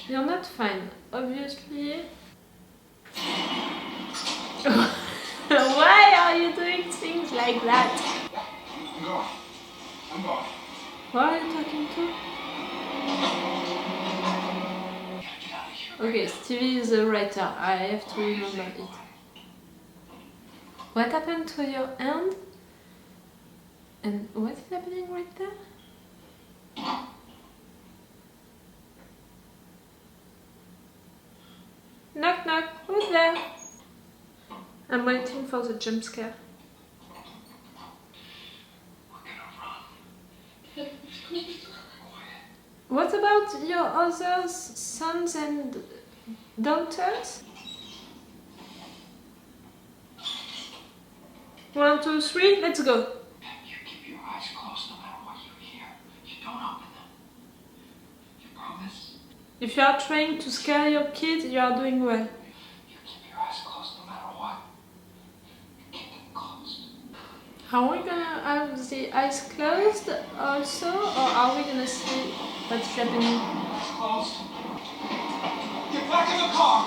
You're not fine, obviously. Why are you doing things like that? I'm going. Who are you talking to? Okay, Stevie is the writer. I have to remember it. What happened to your hand? And what is happening right there? Knock knock, who's there? I'm waiting for the jump scare. What about your other sons and daughters? 1, 2, 3, let's go. You keep your eyes closed no matter what you hear. You don't open them. You promise? If you are trying to scare your kids, you are doing well. You keep your eyes closed no matter what. You keep them closed. Are we gonna have the eyes closed also, or are we gonna see what's happening? Eyes closed. Get back in the car!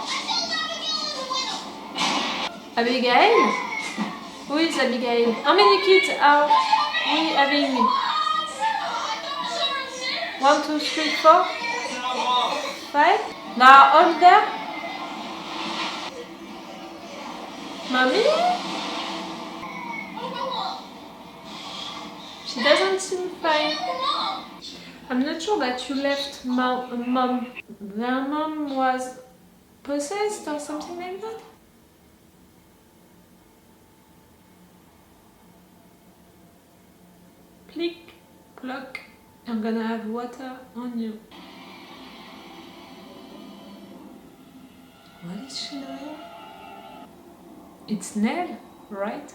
Abigail? Who is Abigail? How many kids are we having? 1, 2, 3, 4, 5? They are all there? Mommy? She doesn't seem fine. I'm not sure that you left mom. Their mom was possessed or something like that? Plick, plock. I'm gonna have water on you. What is she doing? It's Nell, right?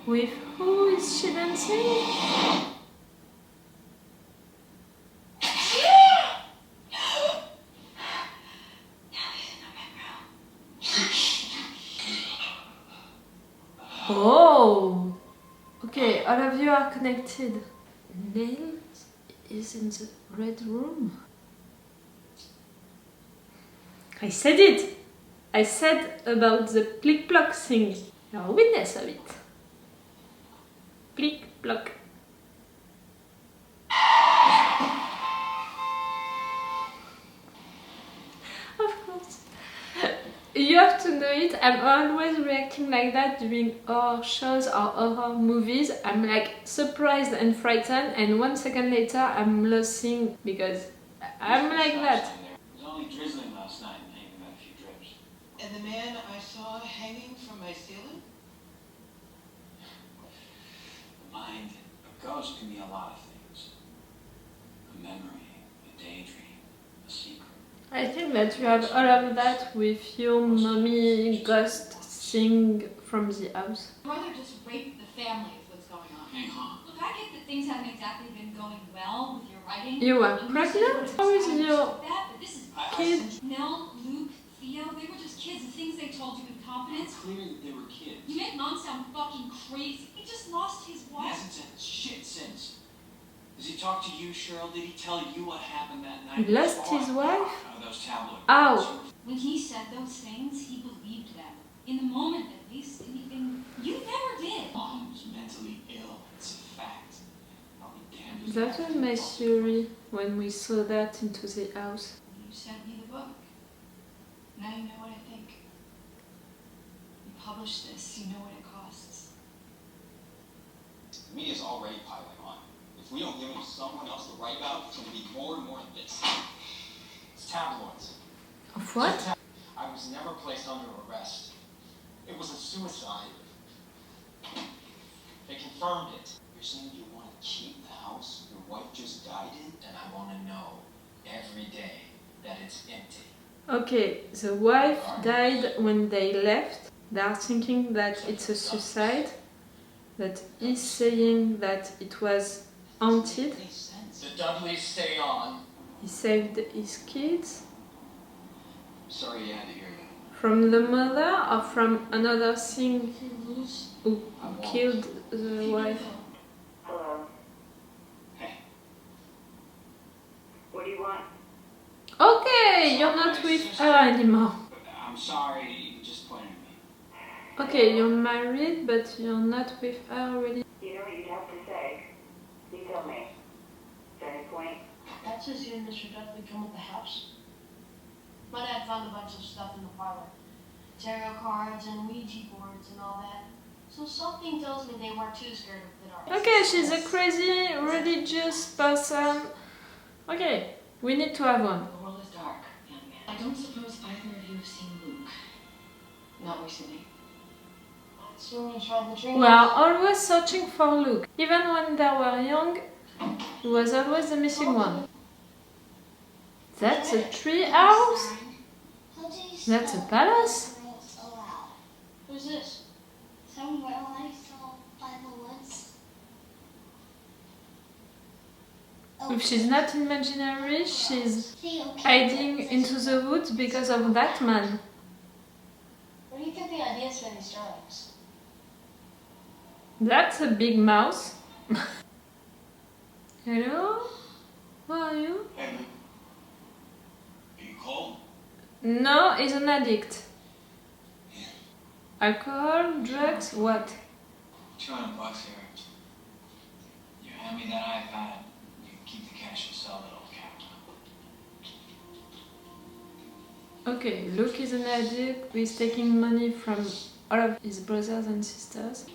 With who is she dancing? Oh! Okay, all of you are connected. Nell is in the red room. I said it! I said about the plick plock thing. You're a witness of it. Plick plock. Of course. You have to know it. I'm always reacting like that during horror shows or horror movies. I'm like surprised and frightened, and 1 second later I'm losing because I'm like that. It was only drizzling last night and maybe got a few drips. And the man I saw hanging from my ceiling? The mind, a ghost can be a lot of things. A memory, a daydream, a secret. I think that you have all of that with your mommy ghost thing from the house. Brother just raped the family is what's going on. Hang on. Look, I get that things haven't exactly been going well with your writing. You were And pregnant? How is your that, but this is kid? Nell, Luke, Theo, they were just kids. The things they told you with confidence. It's clear that they were kids. You make Mom sound fucking crazy. He just lost his He wife. hasn't said shit since. Does he talk to you, Cheryl? Did he tell you what happened that night? He lost his wife? Those tabloid Ow. reports. When he said those things, he believed them. In the moment, at least. And you never did. Mom was mentally ill. It's a fact. I'll be damned if That was my theory when we saw that into the house. You sent me the book. Now you know what I think. You publish this, you know what it costs. The media's already piling on. If we don't give them someone else to write about, it's going to be more and more of this. It's tabloids. Of what? I was never placed under arrest. It was a suicide. They confirmed it. You're saying you want to keep the house your wife just died in? And I want to know every day that it's empty. Okay, the wife died when they left. They are thinking that it's a suicide. That he's saying that it was haunted. Makes sense. The Dudleys stay on. He saved his kids. Sorry you had to hear that. From the mother or from another thing who killed the wife? Hey, What do you want? Okay, you're not with her anymore. I'm sorry, you disappointed me. Okay, you're married, but you're not with her already. You know what you'd have to say. You tell me. Is there any point? Dad says you and Mr. Dudley come with the house. My dad found a bunch of stuff in the parlor. Tarot cards and Ouija boards and all that. So something tells me they weren't too scared of the dark. Okay, she's a crazy religious person. Okay, we need to have one. The world is dark, young man. I don't suppose either of you have seen Luke. Not recently. So when you tried the dream. We are always searching for Luke. Even when they were young, he was always the missing one. That's a tree house? That's a palace? Who's this? Somewhere I saw by the woods. If she's not imaginary, she's hiding into the woods because of that man. Where do you get the ideas for these drawings? That's a big mouse. Hello? Who are you? Hey, man. Are you cold? No, he's an addict. Alcohol, drugs, what? $200 here. You hand me that iPad, you can keep the cash and sell that old camera. Okay, Luke is an addict who is taking money from all of his brothers and sisters.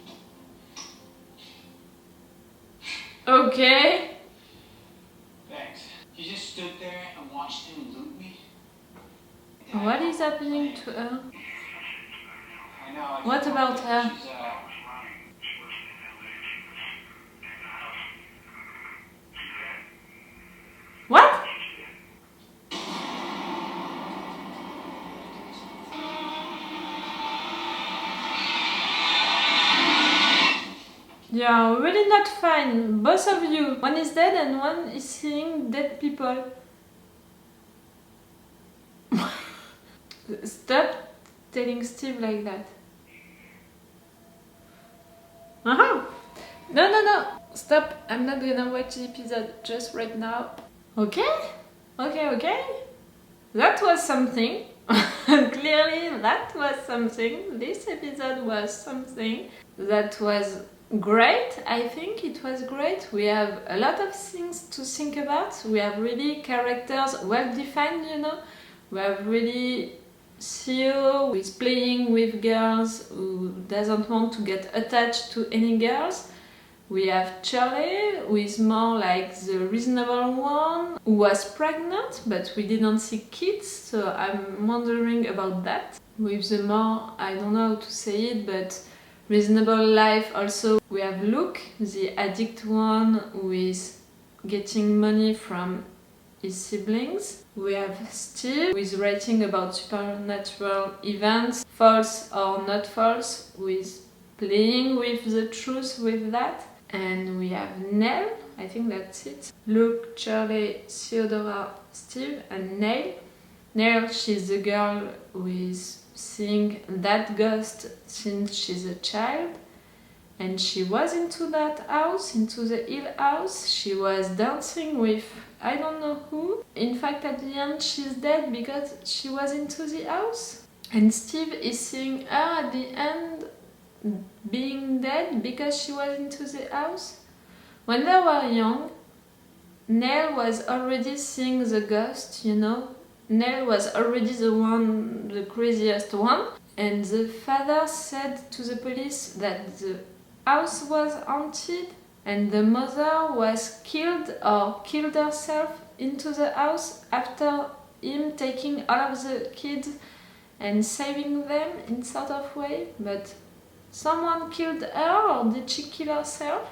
Okay. Thanks. You just stood there and watched him loot me? What is happening to her? I know. I What about her? She's, What? Yeah, really not fine. Both of you. One is dead and one is seeing dead people. Stop telling Steve like that. Uh-huh. No. Stop. I'm not gonna watch the episode just right now. Okay. That was something. Clearly, that was something. This episode was something. That was great. I think it was great. We have a lot of things to think about. We have really characters well defined, you know. We have really Theo who is playing with girls, who doesn't want to get attached to any girls. We have Charlie, who is more like the reasonable one, who was pregnant, but we didn't see kids, so I'm wondering about that. With the more, I don't know how to say it, but reasonable life also. We have Luke, the addict one, who is getting money from his siblings. We have Steve, who is writing about supernatural events, false or not false, who is playing with the truth with that. And we have Nell, I think that's it. Luke, Charlie, Theodora, Steve, and Nell. Nell, she's the girl who is seeing that ghost since she's a child. And she was into that house, into the hill house. She was dancing with I don't know who. In fact, at the end, she's dead because she was into the house. And Steve is seeing her at the end being dead because she was into the house. When they were young, Nell was already seeing the ghost, you know. Nell was already the craziest one. And the father said to the police that the house was haunted and the mother was killed or killed herself into the house after him taking all of the kids and saving them in sort of way. But someone killed her, or did she kill herself?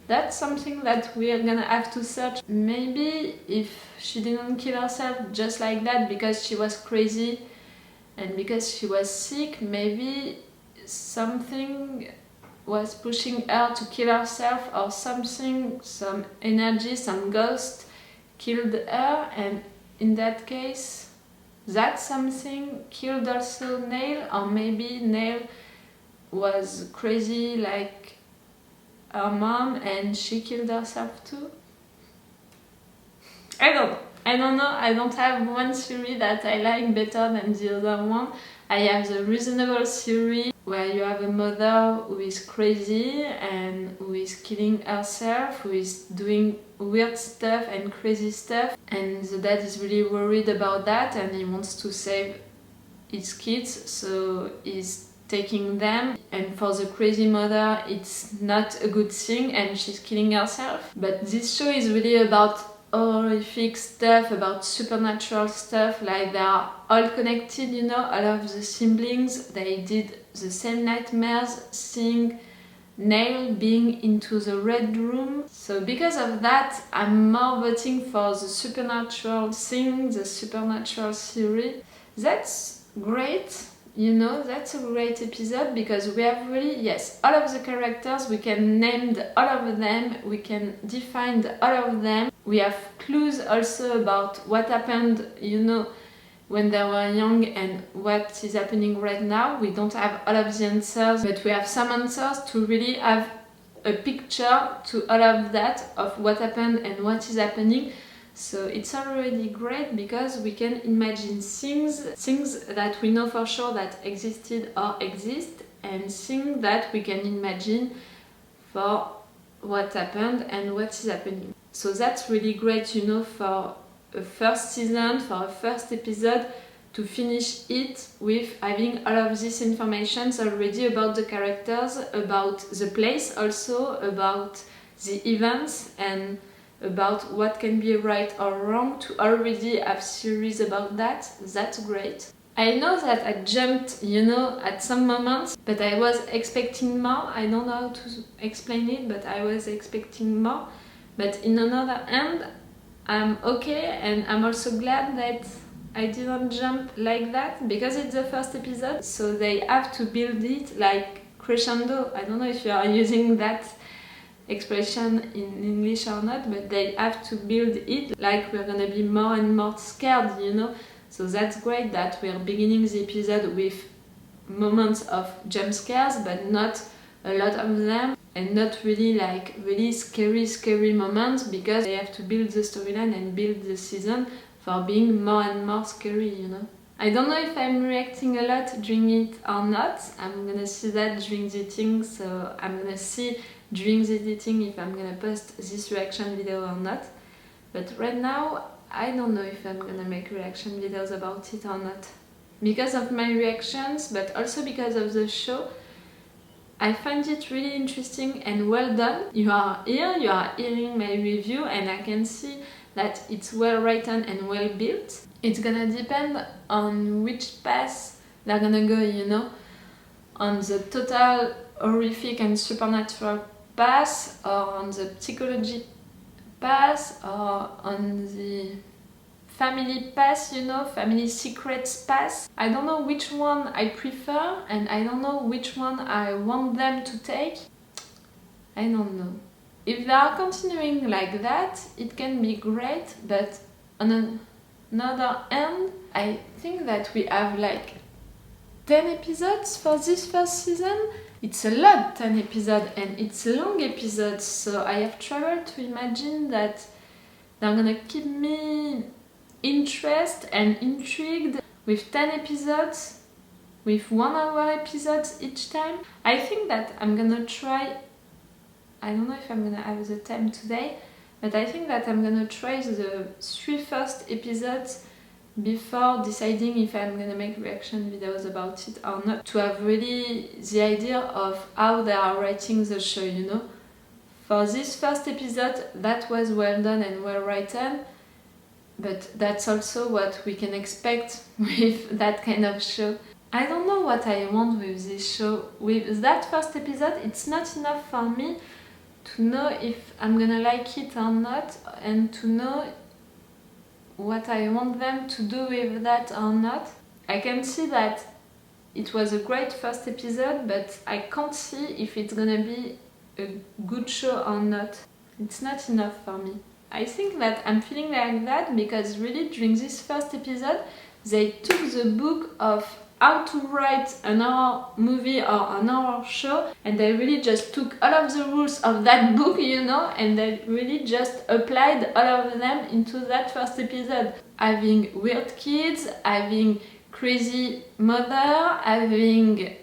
That's something that we are gonna have to search. Maybe if she didn't kill herself just like that because she was crazy and because she was sick, maybe something was pushing her to kill herself, or something, some energy, some ghost killed her, and in that case that something killed also Nell, or maybe Nell was crazy like her mom and she killed herself too. I don't know. I don't know, I don't have one series that I like better than the other one. I have the Reasonable series where you have a mother who is crazy and who is killing herself, who is doing weird stuff and crazy stuff, and the dad is really worried about that and he wants to save his kids, so he's taking them, and for the crazy mother it's not a good thing and she's killing herself. But this show is really about horrific stuff, about supernatural stuff, like they are all connected, you know, all of the siblings, they did the same nightmares, seeing Neil being into the red room. So because of that, I'm more voting for the supernatural thing, the supernatural series. That's great, you know, that's a great episode because we have really, yes, all of the characters, we can name all of them, we can define all of them. We have clues also about what happened, you know, when they were young and what is happening right now. We don't have all of the answers, but we have some answers to really have a picture to all of that, of what happened and what is happening. So it's already great because we can imagine things that we know for sure that existed or exist, and things that we can imagine for what happened and what is happening. So that's really great, you know, for a first season, for a first episode, to finish it with having all of this information already about the characters, about the place also, about the events, and about what can be right or wrong. To already have series about that, that's great. I know that I jumped, you know, at some moments, but I was expecting more. I don't know how to explain it, but I was expecting more. But in another hand, I'm okay, and I'm also glad that I didn't jump like that, because it's the first episode, so they have to build it like crescendo. I don't know if you are using that expression in English or not, but they have to build it like we're gonna be more and more scared, you know. So that's great that we're beginning the episode with moments of jump scares, but not a lot of them, and not really like really scary moments, because they have to build the storyline and build the season for being more and more scary, you know. I don't know if I'm reacting a lot during it or not. I'm gonna see that during the editing, so I'm gonna see during the editing if I'm gonna post this reaction video or not. But right now, I don't know if I'm gonna make reaction videos about it or not. Because of my reactions, but also because of the show, I find it really interesting and well done. You are here, you are hearing my review, and I can see that it's well written and well built. It's gonna depend on which path they're gonna go, you know, on the total horrific and supernatural path, or on the psychology path, or on the family path, you know, family secrets path. I don't know which one I prefer, and I don't know which one I want them to take. I don't know. If they are continuing like that, it can be great, but on another hand, I think that we have like 10 episodes for this first season. It's a lot, 10 episodes, and it's a long episode, so I have trouble to imagine that they're gonna keep me interested and intrigued with 10 episodes, with 1 hour episodes each time. I think that I'm gonna try, I don't know if I'm gonna have the time today, but I think that I'm gonna try the 3 first episodes before deciding if I'm gonna make reaction videos about it or not, to have really the idea of how they are writing the show, you know. For this first episode, that was well done and well written, but that's also what we can expect with that kind of show. I don't know what I want with this show. With that first episode, it's not enough for me to know if I'm gonna like it or not, and to know what I want them to do with that or not. I can see that it was a great first episode, but I can't see if it's gonna be a good show or not. It's not enough for me. I think that I'm feeling like that because really during this first episode they took the book of how to write an horror movie or an horror show, and they really just took all of the rules of that book, you know, and they really just applied all of them into that first episode. Having weird kids, having crazy mother, having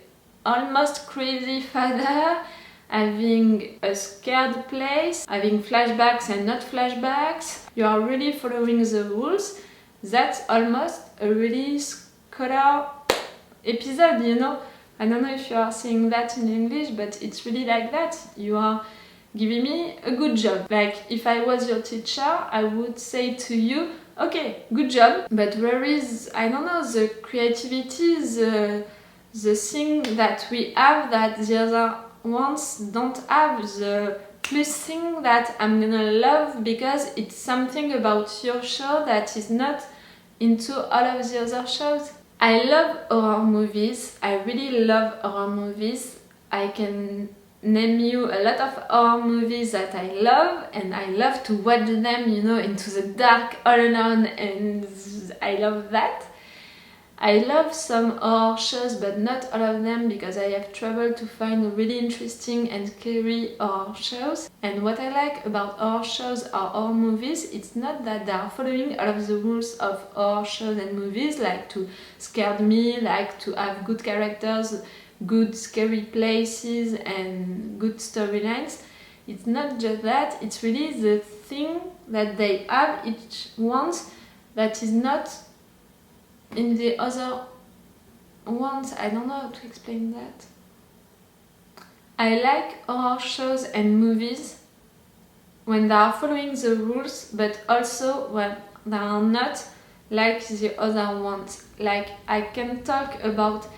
almost crazy father, having a scared place, having flashbacks and not flashbacks. You are really following the rules. That's almost a really scholar episode, you know. I don't know if you are saying that in English, but it's really like that. You are giving me a good job. Like, if I was your teacher, I would say to you, okay, good job, but where is, I don't know, the creativity, the thing that we have that the other ones don't have, the plus thing that I'm gonna love because it's something about your show that is not into all of the other shows. I love horror movies. I really love horror movies. I can name you a lot of horror movies that I love, and I love to watch them, you know, into the dark all alone, and I love that. I love some horror shows, but not all of them, because I have trouble to find really interesting and scary horror shows. And what I like about horror shows or horror movies, it's not that they are following all of the rules of horror shows and movies, like to scare me, like to have good characters, good scary places and good storylines. It's not just that, it's really the thing that they have each one that is not in the other ones. I don't know how to explain that. I like horror shows and movies when they are following the rules, but also when they are not like the other ones. Like, I can talk about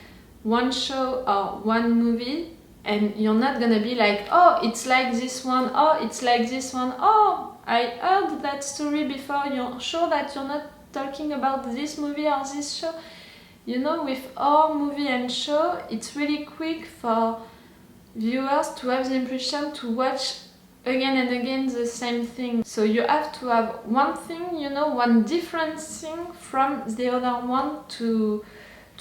one show or one movie, and you're not gonna be like, oh, it's like this one, oh, it's like this one, oh, I heard that story before. You're sure that you're not talking about this movie or this show? You know, with our movie and show, it's really quick for viewers to have the impression to watch again and again the same thing. So you have to have one thing, you know, one different thing from the other one to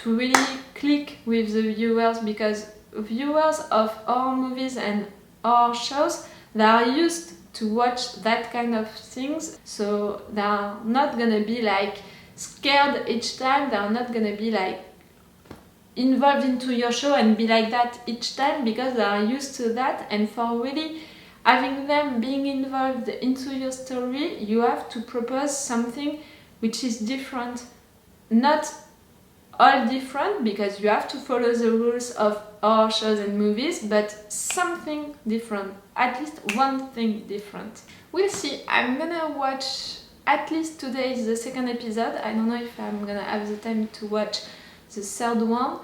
really click with the viewers, because viewers of our movies and our shows, they are used to watch that kind of things, so they are not gonna be like scared each time. They are not gonna be like involved into your show and be like that each time, because they are used to that. And for really having them being involved into your story, you have to propose something which is different. Not all different, because you have to follow the rules of our shows and movies, but something different, at least one thing different. We'll see. I'm gonna watch, at least today is the second episode. I don't know if I'm gonna have the time to watch the third one,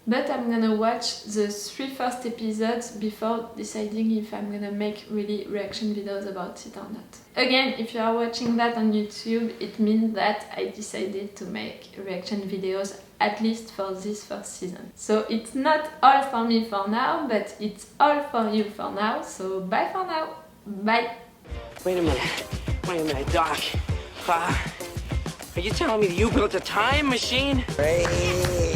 but I'm gonna watch the 3 first episodes before deciding if I'm gonna make really reaction videos about it or not. Again, if you are watching that on YouTube, it means that I decided to make reaction videos at least for this first season. So it's not all for me for now, but it's all for you for now. So bye for now. Bye. Wait a minute, Doc. Are you telling me that you built a time machine? Great.